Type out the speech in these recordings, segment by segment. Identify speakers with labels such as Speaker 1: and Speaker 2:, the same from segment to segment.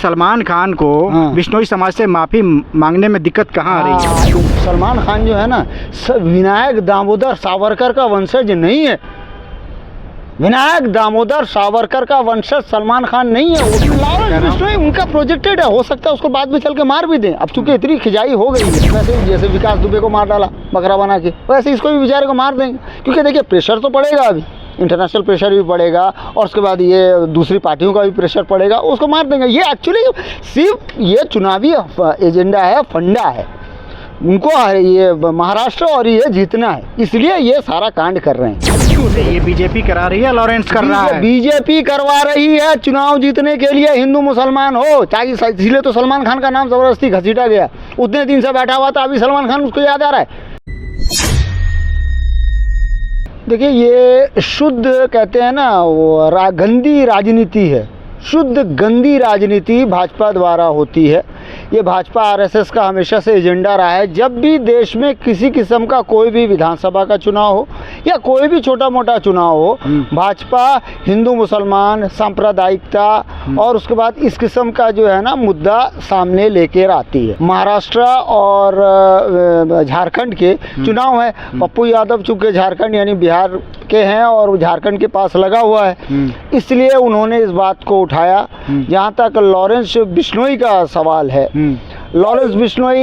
Speaker 1: सलमान खान को बिश्नोई समाज से माफ़ी मांगने में दिक्कत कहाँ आ रही है?
Speaker 2: सलमान खान जो है ना, विनायक दामोदर सावरकर का वंशज नहीं है। विनायक दामोदर सावरकर का वंशज सलमान खान नहीं है। लॉरेंस बिश्नोई उनका प्रोजेक्टेड है, हो सकता है उसको बाद में चल के मार भी दें। अब चूंकि इतनी खिंचाई हो गई है, वैसे जैसे विकास दुबे को मार डाला बकरा बना के, वैसे इसको भी बेचारे को मार देंगे। क्योंकि देखिए प्रेशर तो पड़ेगा, अभी इंटरनेशनल प्रेशर भी पड़ेगा और उसके बाद ये दूसरी पार्टियों का भी प्रेशर पड़ेगा, उसको मार देंगे। ये एक्चुअली सिर्फ ये चुनावी एजेंडा है, फंडा है उनको, ये महाराष्ट्र और ये जीतना है, इसलिए ये सारा कांड कर रहे हैं।
Speaker 1: ये बीजेपी करा रही है, लॉरेंस कर रहा है?
Speaker 2: बीजेपी करवा रही है चुनाव जीतने के लिए, हिंदू मुसलमान हो चाहे, इसलिए तो सलमान खान का नाम जबरदस्ती घसीटा गया। उतने दिन से बैठा हुआ था, अभी सलमान खान उसको याद आ रहा है। देखिए ये शुद्ध कहते हैं ना, वो गंदी राजनीति है, शुद्ध गंदी राजनीति भाजपा द्वारा होती है। ये भाजपा आरएसएस का हमेशा से एजेंडा रहा है। जब भी देश में किसी किस्म का कोई भी विधानसभा का चुनाव हो या कोई भी छोटा मोटा चुनाव हो, भाजपा हिंदू मुसलमान सांप्रदायिकता और उसके बाद इस किस्म का जो है ना मुद्दा सामने लेकर आती है। महाराष्ट्र और झारखंड के चुनाव है, पप्पू यादव चूँकि झारखंड यानी बिहार के हैं और झारखंड के पास लगा हुआ है, इसलिए उन्होंने इस बात को उठाया। जहाँ तक लॉरेंस बिश्नोई का सवाल है, लॉरेंस बिश्नोई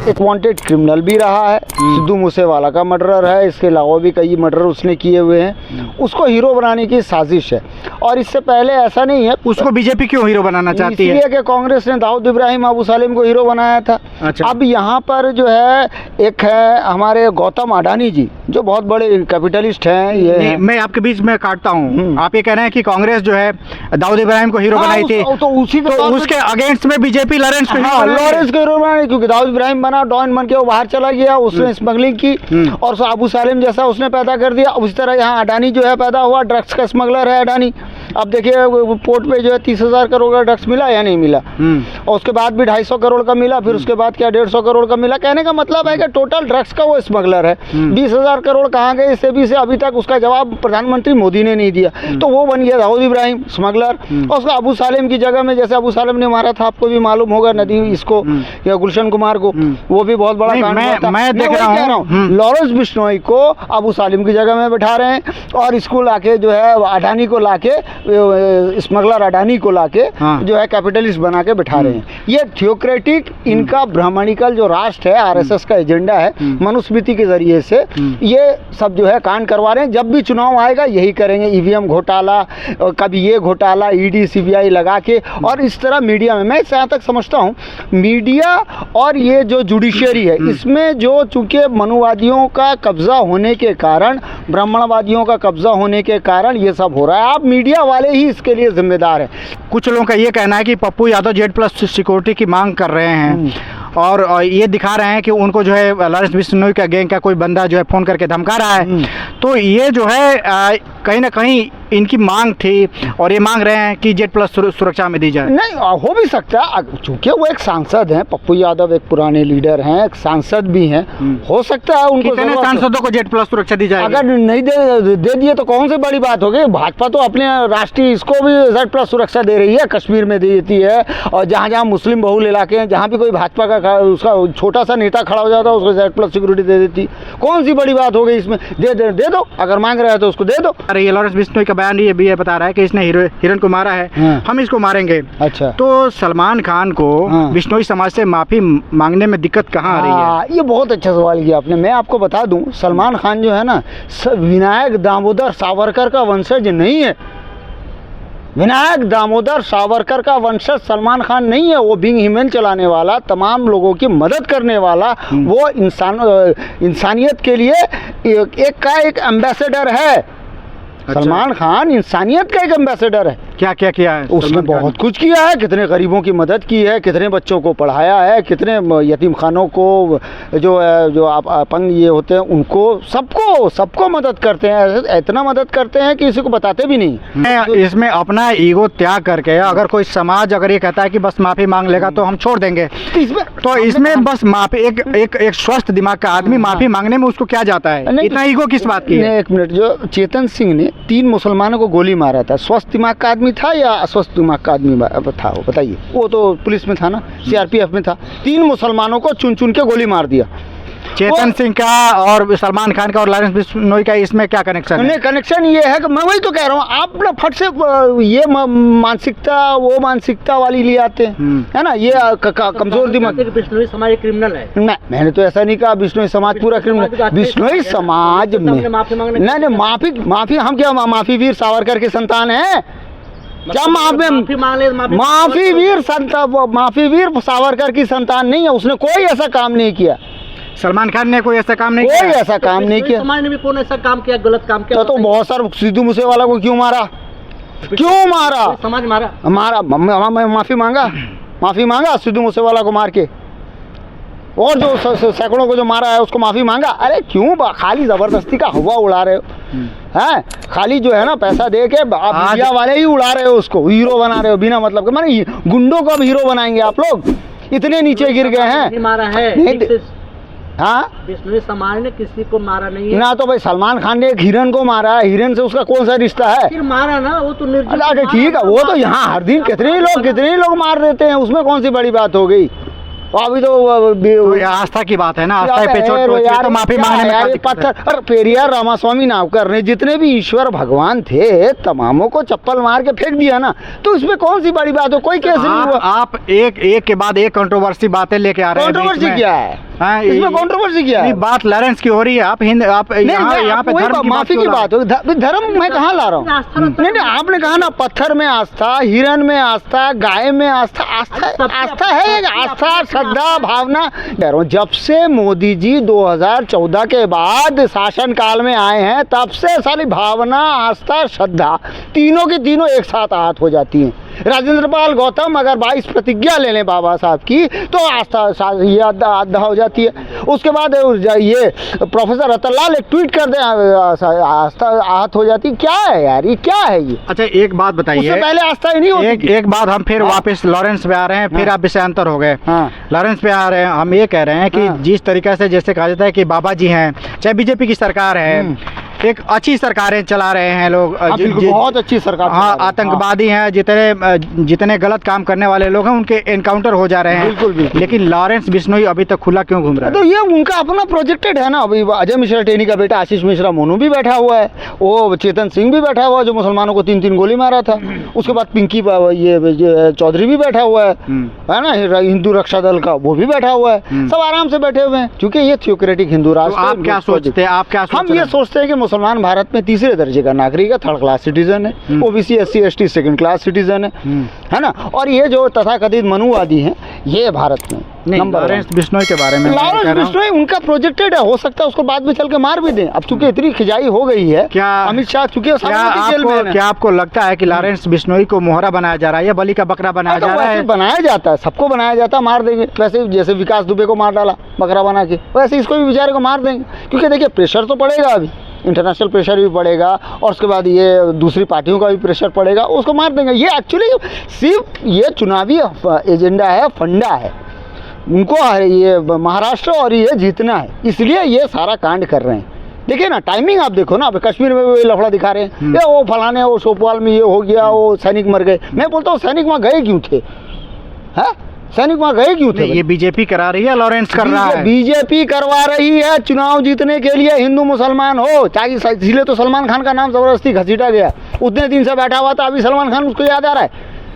Speaker 2: एक वांटेड क्रिमिनल भी रहा है, सिद्धू मूसेवाला का मर्डरर है, इसके अलावा भी कई मर्डर उसने किए हुए हैं। उसको हीरो बनाने की साजिश है और इससे पहले ऐसा नहीं है।
Speaker 1: उसको बीजेपी क्यों हीरो बनाना चाहती है?
Speaker 2: इसलिए कि कांग्रेस ने दाऊद इब्राहिम अबू सालिम को हीरो बनाया था।
Speaker 1: अच्छा।
Speaker 2: अब यहाँ पर जो है एक है हमारे गौतम अडानी जी, जो बहुत बड़े कैपिटलिस्ट हैं। ये
Speaker 1: मैं आपके बीच में काटता हूँ, आप ये कह रहे हैं कि कांग्रेस जो है दाऊद इब्राहिम को हीरो बनाई थी,
Speaker 2: तो
Speaker 1: उसके अगेंस्ट में बीजेपी लॉरेंस को
Speaker 2: हीरो बनाई, क्योंकि दाऊद इब्राहिम बना, डॉन बन के वो बाहर चला गया, उसने स्मगलिंग की और अबू सालिम जैसा उसने पैदा कर दिया। उसी तरह यहाँ अडानी जो है पैदा हुआ, ड्रग्स का स्मगलर है अडानी। अब देखिए पोर्ट पे जो है 30,000 करोड़ का ड्रग्स मिला या नहीं मिला, और उसके बाद भी 250 करोड़ का मिला, फिर उसके बाद क्या 150 करोड़ का मिला। कहने का मतलब है कि टोटल ड्रग्स का वो स्मगलर है। 20,000 करोड़ कहाँ गए सेबी से, अभी तक उसका जवाब प्रधानमंत्री मोदी ने नहीं दिया। तो वो बन गया दाऊद इब्राहिम स्मगलर। और उसका अबू सालिम की जगह में, जैसे अबू सालिम ने मारा था, आपको भी मालूम होगा, नदी इसको या गुलशन कुमार को, वो भी बहुत बड़ा कांड। मैं देख रहा हूँ लॉरेंस बिश्नोई को अबू सालिम की जगह में बैठा रहे हैं और इसको लाके जो है अडानी को लाके, स्मगलर अडानी को लाके जो है कैपिटलिस्ट बना के बैठा रहे हैं। ये थियोक्रेटिक, इनका ब्राह्मणिकल जो राष्ट्र है, आरएसएस का एजेंडा है, मनुस्मृति के जरिए से ये सब जो है कांड करवा रहे हैं। जब भी चुनाव आएगा यही करेंगे, ईवीएम घोटाला, कभी ये घोटाला, ईडी सीबीआई लगा के। और इस तरह मीडिया में, मैं जहाँ तक समझता हूँ मीडिया और ये जो जुडिशियरी है, इसमें जो चूंकि मनुवादियों का कब्जा होने के कारण, ब्राह्मणवादियों का कब्जा होने के कारण ये सब हो रहा है। आप मीडिया वाले ही इसके लिए जिम्मेदार हैं।
Speaker 1: कुछ लोगों का ये कहना है कि पप्पू यादव Z+ सिक्योरिटी की मांग कर रहे हैं और ये दिखा रहे हैं कि उनको जो है लॉरेंस बिश्नोई का गैंग का कोई बंदा जो है फ़ोन करके धमका रहा है। तो ये जो है कहीं ना कहीं इनकी मांग थी और ये मांग रहे हैं कि Z+ सुरक्षा में दी जाए।
Speaker 2: नहीं, हो भी सकता है, चूंकि वो एक सांसद हैं, पप्पू यादव एक पुराने लीडर हैं, एक सांसद भी हैं, हो सकता है उनको।
Speaker 1: कितने सांसदों को Z+ सुरक्षा दी जाए?
Speaker 2: अगर नहीं दे दिए तो कौन सी बड़ी बात होगी। भाजपा तो अपने राष्ट्रीय इसको भी Z+ सुरक्षा दे रही है, कश्मीर में देती है, और जहाँ जहाँ मुस्लिम बहुल इलाके हैं, जहाँ भी कोई भाजपा का उसका छोटा सा नेता खड़ा हो जाता है, उसको Z+ सिक्योरिटी दे देती। कौन सी बड़ी बात हो गई इसमें? दे दो, अगर मांग रहा है तो उसको दे दो।
Speaker 1: अरे ये लॉरेंस बिश्नोई का बयान ये भी बता रहा है कि इसने हिरन को मारा है, हम इसको मारेंगे।
Speaker 2: अच्छा,
Speaker 1: तो सलमान खान को बिश्नोई समाज से माफी मांगने में दिक्कत कहाँ आ रही है?
Speaker 2: ये बहुत अच्छा सवाल किया आपने। मैं आपको बता दूं, सलमान खान जो है ना, विनायक दामोदर सावरकर का वंशज नहीं है। विनायक दामोदर सावरकर का वंशज सलमान खान नहीं है। वो बिंग हिमेन चलाने वाला, तमाम लोगों की मदद करने वाला, वो इंसानियत के लिए एक एम्बेसडर है। अच्छा। सलमान खान इंसानियत का एक एम्बेसडर है।
Speaker 1: क्या क्या किया है
Speaker 2: उसने? बहुत कुछ किया है। कितने गरीबों की मदद की है, कितने बच्चों को पढ़ाया है, कितने यतीम खानों को, जो अपंग ये होते हैं उनको, सबको मदद करते हैं। इतना मदद करते हैं कि किसी को बताते भी नहीं।
Speaker 1: इसमें अपना ईगो त्याग करके अगर कोई समाज अगर ये कहता है कि बस माफ़ी मांग लेगा तो हम छोड़ देंगे, तो इसमें बस माफ़ी, एक स्वस्थ दिमाग का आदमी माफ़ी मांगने में उसको क्या जाता है? इतना ईगो किस बात की है?
Speaker 2: एक मिनट, जो चेतन सिंह ने 3 मुसलमानों को गोली मारा था, स्वस्थ दिमाग का आदमी आदमी था या अस्वस्थ दिमाग का आदमी था वो, बताइए। वो तो पुलिस में था ना, सीआरपीएफ में था। 3 मुसलमानों को चुन चुन के गोली मार दिया।
Speaker 1: चेतन सिंह का और सलमान खान का और लॉरेंस बिश्नोई का इसमें क्या कनेक्शन है?
Speaker 2: कनेक्शन ये है कि मैं वही तो कह रहा हूँ, आप ना फट से ये मानसिकता वो मानसिकता वाली ले आते हैं, है ना। ये कमजोर दिमाग।
Speaker 3: बिश्नोई समाज क्रिमिनल है।
Speaker 2: मैंने तो ऐसा नहीं कहा बिश्नोई समाज पूरा क्रिमिनल। बिश्नोई समाज में नहीं, माफी हम क्या माफी वीर सावरकर के संतान है क्या? माफी वीर सावरकर की संतान नहीं है, उसने कोई ऐसा काम नहीं किया।
Speaker 1: सलमान खान ने कोई ऐसा काम नहीं किया।
Speaker 2: कोई ऐसा काम नहीं किया।
Speaker 3: समाज ने भी कौन ऐसा काम किया, गलत काम किया?
Speaker 2: तो बहुत सारे सिद्धू मूसेवाला को क्यों मारा? क्यों मारा?
Speaker 3: समाज मारा।
Speaker 2: माफी मांगा सिद्धू मूसेवाला को मार के, और जो सैकड़ों को जो मारा है उसको माफी मांगा। अरे क्यों खाली जबरदस्ती का हवा उड़ा रहे हो? हैं खाली जो है ना पैसा दे के आप मीडिया वाले ही उड़ा रहे हो, उसको हीरो बना रहे हो बिना मतलब के। माने गुंडों को अब हीरो बनाएंगे आप लोग? इतने नीचे गिर गए हैं।
Speaker 3: मारा है
Speaker 2: हाँ,
Speaker 3: बिश्नोई समाज ने किसी को मारा नहीं है
Speaker 2: ना। तो भाई सलमान खान ने एक हिरन को मारा है, हिरन से उसका कौन सा रिश्ता है?
Speaker 3: फिर मारा ना, वो तो निर्जीव।
Speaker 2: ठीक है, वो तो यहाँ हर दिन कितने ही लोग मार देते हैं, उसमें कौन सी बड़ी बात हो गई? अभी तो
Speaker 1: आस्था की बात है ना, आस्था पे चोट पहुंची है तो माफी मांगने में क्या दिक्कत है?
Speaker 2: पत्थर पेरियार रामास्वामी नावकर ने जितने भी ईश्वर भगवान थे तमामों को चप्पल मार के फेंक दिया ना, तो इसमें कौन सी बड़ी बात हो? कोई केस नहीं हुआ।
Speaker 1: आप एक के बाद एक कंट्रोवर्सी बातें लेके आ रहे हैं।
Speaker 2: कंट्रोवर्सी क्या है? इसमें कंट्रोवर्सी क्या है?
Speaker 1: बात लॉरेंस की हो रही है। आप यहाँ पे धर्म
Speaker 2: माफी की बात हो। धर्म मैं कहाँ ला रहा हूँ? नहीं, आपने कहा ना पत्थर में आस्था, हिरन में आस्था, गाय में आस्था। आस्था है, आस्था श्रद्धा भावना। जब से मोदी जी 2014 के बाद शासन काल में आए हैं, तब से सारी भावना आस्था श्रद्धा तीनों की तीनों एक साथ आहत हो जाती हैं। राजेंद्र पाल गौतम अगर 22 प्रतिज्ञा ले लें बाबा साहब की, तो आस्था ये आधा हो जाती है। उसके बाद ये प्रोफेसर रतनलाल एक ट्वीट कर दे, आस्था आहत हो जाती। क्या है यार, ये क्या है ये?
Speaker 1: अच्छा एक बात बताइए,
Speaker 2: उससे पहले आस्था ही नहीं होती।
Speaker 1: एक बात हम फिर वापस लॉरेंस पे आ रहे हैं, फिर आप विषय अंतर हो गए। लॉरेंस पे आ रहे हैं, हम ये कह रहे हैं कि जिस तरीके से जैसे कहा जाता है कि बाबा जी हैं, चाहे बीजेपी की सरकार है, एक अच्छी सरकारें चला रहे हैं लोग,
Speaker 2: बहुत अच्छी सरकार।
Speaker 1: हाँ, आतंकवादी हैं, जितने गलत काम करने वाले लोग हैं उनके एनकाउंटर हो जा रहे हैं।
Speaker 2: बिल्कुल।
Speaker 1: लेकिन लॉरेंस बिश्नोई अभी तक खुला क्यों घूम रहा है?
Speaker 2: तो ये उनका अपना प्रोजेक्टेड है ना। अभी अजय मिश्रा टेनी का बेटा आशीष मिश्रा मोनू भी बैठा हुआ है, वो चेतन सिंह भी बैठा हुआ है जो मुसलमानों को 3-3 गोली मारा था। उसके बाद पिंकी ये चौधरी भी बैठा हुआ है ना, हिंदू रक्षा दल का, वो भी बैठा हुआ है। सब आराम से बैठे हुए हैं, क्योंकि ये थियोक्रेटिक हिंदू राष्ट्र।
Speaker 1: आप क्या सोचते हैं?
Speaker 2: हम ये सोचते हैं कि मुसलमान भारत में तीसरे दर्जे का नागरिक है, 3rd क्लास सिटीजन है। OBC SC ST 2nd class citizen है ना। और ये जो तथाकथित मनुवादी हैं, ये भारत में
Speaker 1: लॉरेंस बिश्नोई के बारे में
Speaker 2: लॉरेंस बिश्नोई उनका प्रोजेक्टेड है। हो सकता है उसको बाद में चल के मार भी दें। अब चूंकि इतनी खिंचाई हो गई है, क्या अमित शाह चूंकि
Speaker 1: क्या आपको लगता है कि लॉरेंस बिश्नोई को मोहरा बनाया जा रहा है या बलि का बकरा बनाया जा रहा है?
Speaker 2: बनाया जाता है, सबको बनाया जाता है, मार देंगे। वैसे जैसे विकास दुबे को मार डाला बकरा बना के, वैसे इसको भी बेचारे को मार देंगे। क्योंकि देखिए प्रेशर तो पड़ेगा, अभी इंटरनेशनल प्रेशर भी पड़ेगा, और उसके बाद ये दूसरी पार्टियों का भी प्रेशर पड़ेगा, उसको मार देंगे। ये एक्चुअली सिर्फ ये चुनावी एजेंडा है, फंडा है उनको, ये महाराष्ट्र और ये जीतना है, इसलिए ये सारा कांड कर रहे हैं। देखिए ना, टाइमिंग आप देखो ना, कश्मीर में भी लफड़ा दिखा रहे हैं, ये वो फलाने, वो सोपाल में ये हो गया, वो सैनिक मर गए। मैं बोलता हूँ सैनिक वहाँ गए क्यों थे? हैं सैनिक वहाँ गए क्यों थे?
Speaker 1: ये बीजेपी करा रही है, लॉरेंस कर रहा है।
Speaker 2: बीजेपी करवा रही है चुनाव जीतने के लिए, हिंदू मुसलमान हो चाहे। इसलिए तो सलमान खान का नाम जबरदस्ती घसीटा गया। उतने दिन से बैठा हुआ था, अभी सलमान खान उसको याद आ रहा है।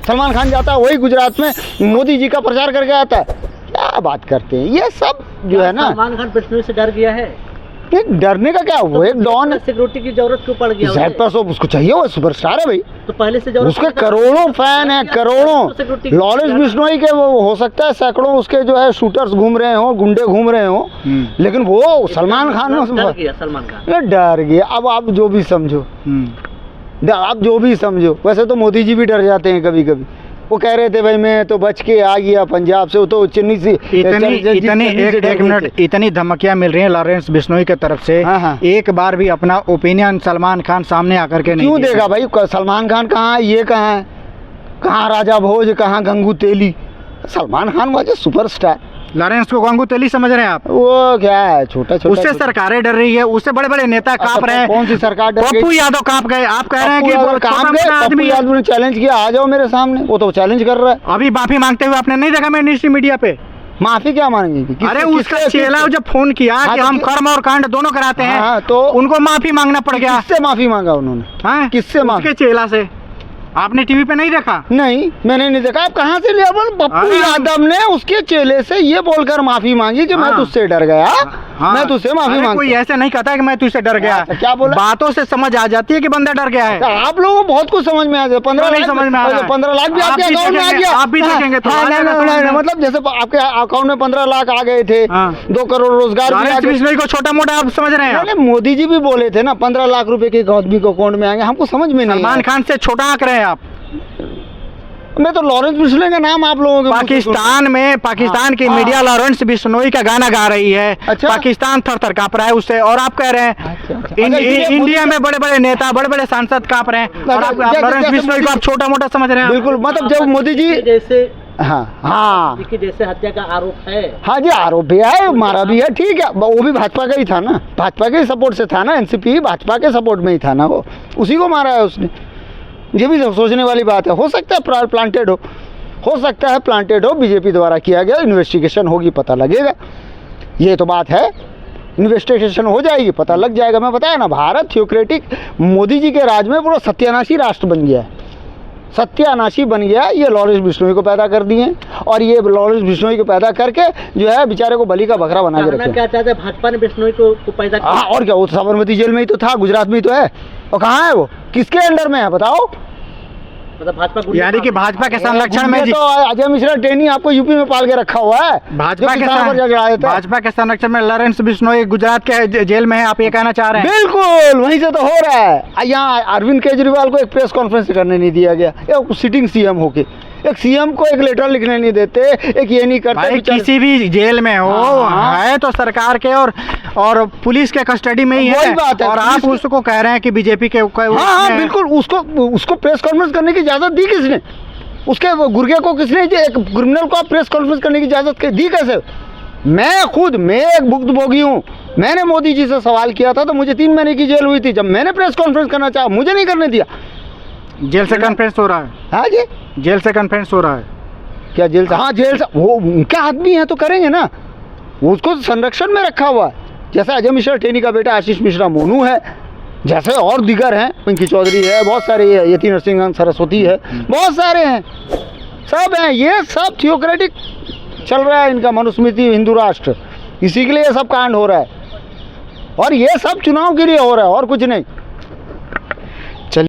Speaker 2: सलमान खान जाता है वही गुजरात में मोदी जी का प्रचार करके आता है। क्या बात करते हैं ये सब जो है ना।
Speaker 3: सलमान खान बिश्नोई से डर गया है।
Speaker 2: डरने का क्या, वो एक डॉन,
Speaker 3: सिक्योरिटी की जरूरत क्यों पड़ गया?
Speaker 2: उसको चाहिए, वो सुपरस्टार है भाई,
Speaker 3: तो पहले से
Speaker 2: उसके करोड़ों फैन है, करोड़ों। लॉरेंस बिश्नोई के वो हो सकता है सैकड़ों उसके जो है शूटर्स घूम रहे हो, गुंडे घूम रहे हो, लेकिन वो सलमान खान डर गया। अब आप जो भी समझो, आप जो भी समझो, वैसे तो मोदी जी भी डर जाते हैं कभी कभी। वो कह रहे थे भाई मैं तो बच के आ गया पंजाब से, वो तो चेन्नई से
Speaker 1: इतनी धमकियां मिल रही हैं लॉरेंस बिश्नोई की तरफ से। एक बार भी अपना ओपिनियन सलमान खान सामने आकर के नहीं
Speaker 2: क्यों देगा भाई? सलमान खान कहाँ है, ये कहाँ है, कहाँ राजा भोज, कहाँ गंगू तेली? सलमान खान वाज सुपरस्टार,
Speaker 1: लॉरेंस को गंगू तेली समझ रहे हैं आप?
Speaker 2: वो क्या है, छोटा छोटा।
Speaker 1: उससे सरकारें डर रही है, उससे बड़े बड़े नेता कांप रहे हैं।
Speaker 2: कौन सी सरकार डर गई?
Speaker 1: पप्पू यादव कांप गए। आप कह रहे हैं कि
Speaker 2: पप्पू यादव
Speaker 1: छोटा
Speaker 2: काम
Speaker 1: मोटा
Speaker 2: गए,
Speaker 1: आदमी
Speaker 2: पप्पू
Speaker 1: है।
Speaker 2: यादव ने चैलेंज किया, आ जाओ मेरे सामने, वो तो चैलेंज कर रहा है।
Speaker 1: अभी माफी मांगते हुए आपने नहीं देखा मैंने मीडिया पे?
Speaker 2: माफी क्या मांगेगी?
Speaker 1: अरे उसका चेला जब फोन किया
Speaker 2: हाँ,
Speaker 1: कि
Speaker 2: तो
Speaker 1: हम कर्म और कांड दोनों कराते हैं,
Speaker 2: हाँ, तो
Speaker 1: उनको माफी मांगना पड़ गया।
Speaker 2: किससे माफी मांगा उन्होंने?
Speaker 1: हाँ?
Speaker 2: किससे मांगा?
Speaker 1: उसके चेला से। आपने टीवी पे नहीं देखा?
Speaker 2: नहीं, मैंने नहीं देखा। आप कहाँ से लिया? बोल पप्पू
Speaker 1: अरे
Speaker 2: यादव ने उसके चेले से ये बोलकर माफी मांगी कि मैं
Speaker 1: हाँ।
Speaker 2: तुझसे डर गया,
Speaker 1: हाँ।
Speaker 2: मैं तुझसे माफी
Speaker 1: अरे
Speaker 2: मांगता
Speaker 1: कोई ऐसे नहीं कहता कि मैं तुझसे डर गया।
Speaker 2: अच्छा, क्या बोला?
Speaker 1: बातों से समझ आ जाती है कि बंदा डर गया है।
Speaker 2: आप लोगों को बहुत कुछ समझ में आ जाए। 15
Speaker 1: नहीं
Speaker 2: लाख
Speaker 1: समझ में आ रहा है।
Speaker 2: 15 लाख भी
Speaker 1: आप
Speaker 2: आपके
Speaker 1: भी
Speaker 2: अकाउंट में आ
Speaker 1: देखेंगे,
Speaker 2: गया।
Speaker 1: आप भी देखेंगे तो
Speaker 2: हाँ,
Speaker 1: आ
Speaker 2: नहीं,
Speaker 1: जाएगा
Speaker 2: नहीं,
Speaker 1: समझ
Speaker 2: नहीं,
Speaker 1: में।
Speaker 2: मतलब जैसे आपके अकाउंट में 15 लाख आ गए थे,
Speaker 1: हाँ।
Speaker 2: 2 करोड़ रोजगार भी आ
Speaker 1: लॉरेंस
Speaker 2: गए।
Speaker 1: बिश्नोई को छोटा मोटा आप समझ रहे हैं? आप?
Speaker 2: नहीं, मोदी जी भी बोले थे ना 15 लाख रुपए के आदमी को अकाउंट में आएंगे, हमको समझ में नहीं
Speaker 1: सलमान
Speaker 2: आया।
Speaker 1: खान से छोटा आंक रहे हैं आप।
Speaker 2: मैं तो लॉरेंस बिश्नोई का नाम आप लोगों के मुंह से सुन-
Speaker 1: पाकिस्तान की
Speaker 2: हाँ।
Speaker 1: मीडिया लॉरेंस बिश्नोई का गाना गा रही है।
Speaker 2: अच्छा।
Speaker 1: पाकिस्तान थर थर कांप रहा है उससे, और आप कह रहे हैं
Speaker 2: अच्छा।
Speaker 1: इंडिया में बड़े बड़े नेता, बड़े बड़े सांसद कांप रहे हैं, और आप
Speaker 2: जैसे-
Speaker 1: लॉरेंस
Speaker 2: जैसे
Speaker 1: बिश्नोई को आप छोटा मोटा समझ रहे हैं?
Speaker 2: बिल्कुल, मतलब जब मोदी जी,
Speaker 3: जैसे
Speaker 2: हाँ हाँ
Speaker 3: की जैसे हत्या का आरोप है।
Speaker 2: हाँ जी, आरोप भी है, मारा भी है, ठीक है। वो भी भाजपा का ही था ना, भाजपा के सपोर्ट से था ना, एनसीपी भाजपा के सपोर्ट में ही था ना, वो उसी को मारा है उसने। ये भी सोचने वाली बात है। हो सकता है प्लांटेड हो सकता है प्लांटेड हो, बीजेपी द्वारा किया गया, इन्वेस्टिगेशन होगी, पता लगेगा। ये तो बात है, इन्वेस्टिगेशन हो जाएगी, पता लग जाएगा। मैं बताया ना, भारत थियोक्रेटिक मोदी जी के राज में पूरा सत्यानाशी राष्ट्र बन गया है, सत्यानाशी बन गया। ये लॉरेंस बिश्नोई को पैदा कर दिए, और ये लॉरेंस बिश्नोई को पैदा करके जो है बेचारे को बलि का बकरा बना के
Speaker 3: कहना
Speaker 2: रखे।
Speaker 3: क्या चाहते हैं, भाजपा ने बिश्नोई को पैदा किया।
Speaker 2: हाँ, और क्या, वो तो साबरमती जेल में ही तो था, गुजरात में ही तो है। और कहाँ है वो, किसके अंडर में है बताओ?
Speaker 3: मतलब भाजपा गुंडे
Speaker 1: यानी कि भाजपा के संरक्षण में
Speaker 2: तो अजय मिश्रा टेनी आपको यूपी में पाल के रखा हुआ है,
Speaker 1: भाजपा
Speaker 2: जो
Speaker 1: के
Speaker 2: किसानों पर जा चढ़ाया था।
Speaker 1: भाजपा के संरक्षण में लॉरेंस बिश्नोई गुजरात के जेल में है, आप ये कहना चाह रहे हैं?
Speaker 2: बिल्कुल, वहीं से तो हो रहा है। यहाँ अरविंद केजरीवाल को एक प्रेस कॉन्फ्रेंस करने नहीं दिया गया, एक सिटिंग सीएम होके, एक सीएम को एक लेटर लिखने नहीं देते, एक ये नहीं करते।
Speaker 1: भाई
Speaker 2: बेचारे-
Speaker 1: किसी भी जेल में हो,
Speaker 2: हाँ।
Speaker 1: है तो सरकार के और पुलिस के कस्टडी में ही
Speaker 2: वही
Speaker 1: है,
Speaker 2: बात है,
Speaker 1: और आप
Speaker 2: पुलिस-
Speaker 1: उसको कह रहे हैं कि बीजेपी के
Speaker 2: हाँ, बिल्कुल। उसको प्रेस कॉन्फ्रेंस करने की इजाजत दी किसने? उसके वो गुर्गे को किसने दी? एक क्रिमिनल को प्रेस कॉन्फ्रेंस करने की इजाजत दी कैसे? मैं एक भुक्तभोगी हूँ। मैंने मोदी जी से सवाल किया था तो मुझे 3 महीने की जेल हुई थी। जब मैंने प्रेस कॉन्फ्रेंस करना चाहा, मुझे नहीं करने दिया।
Speaker 1: जेल से कॉन्फ्रेंस हो रहा है?
Speaker 2: हाँ जी,
Speaker 1: जेल से कॉन्फ्रेंस हो रहा है?
Speaker 2: क्या जेल से? हाँ, जेल से। वो उनका आदमी है तो करेंगे ना, वो उसको संरक्षण में रखा हुआ है। जैसे अजय मिश्रा टेनी का बेटा आशीष मिश्रा मोनू है, जैसे और दिगर हैं, पिंकी चौधरी है, बहुत सारे, यति नरसिंह सरस्वती है, बहुत सारे हैं, सब हैं। ये सब थियोक्रेटिक चल रहा है इनका, मनुस्मृति हिंदू राष्ट्र, इसी के लिए ये सब कांड हो रहा है। और ये सब चुनाव के लिए हो रहा है, और कुछ नहीं।